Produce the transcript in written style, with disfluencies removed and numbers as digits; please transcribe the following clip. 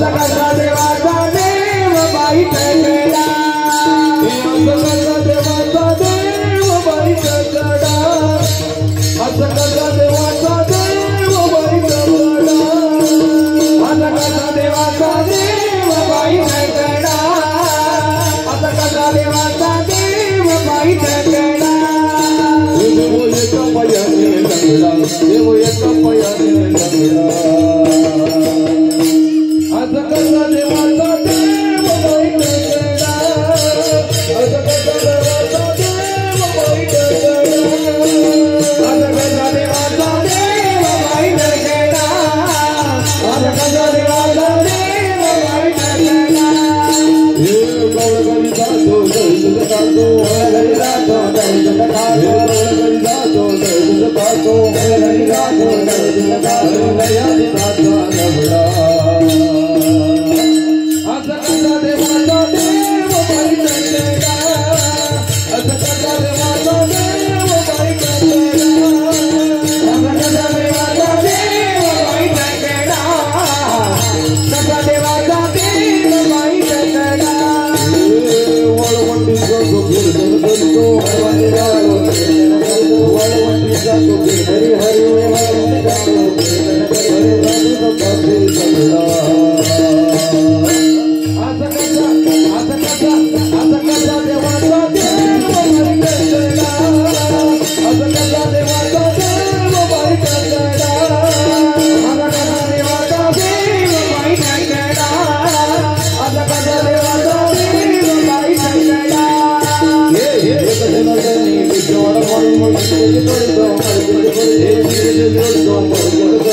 कसा देवाचा देव बाई कडा कसा देवाचा देव बाई कडा कसा देवाचा देव बाई कडा कसा देवाचा देव बाई कडा कसा देवाचा देव बाई कडा देव एक पयाने लंगडा देव एक पयाने लंगडा कसा देवाचा देव बाई कडा कसा देवाचा देव बाई कडा कसा देवाचा देव बाई कडा कसा देवाचा देव बाई कडा हे गौरगरी जातो दर्शन जातो हरी जातो दर्शन जातो गौरगरी जातो दर्शन जातो हरी जातो दर्शन जातो नया जातो नबडा कसा देवाचा देव बाई कडा कसा देवाचा देव बाई कडा कसा देवाचा देव बाई कडा कसा देवाचा देव बाई कडा वळवंडी जातो गिरधर करतो हरवानी जातो वळवंडी जातो हरी हरी वळवंडी जातो हरी जातो कसे समजा आता कसा देवाचा देव बाई कडा आता कसा देवाचा देव बाई कडा आता कसा देवाचा देव बाई कडा आता कसा देवाचा देव बाई कडा हे कजननी विजोड म्हणून मुझे करतो हे करतो देव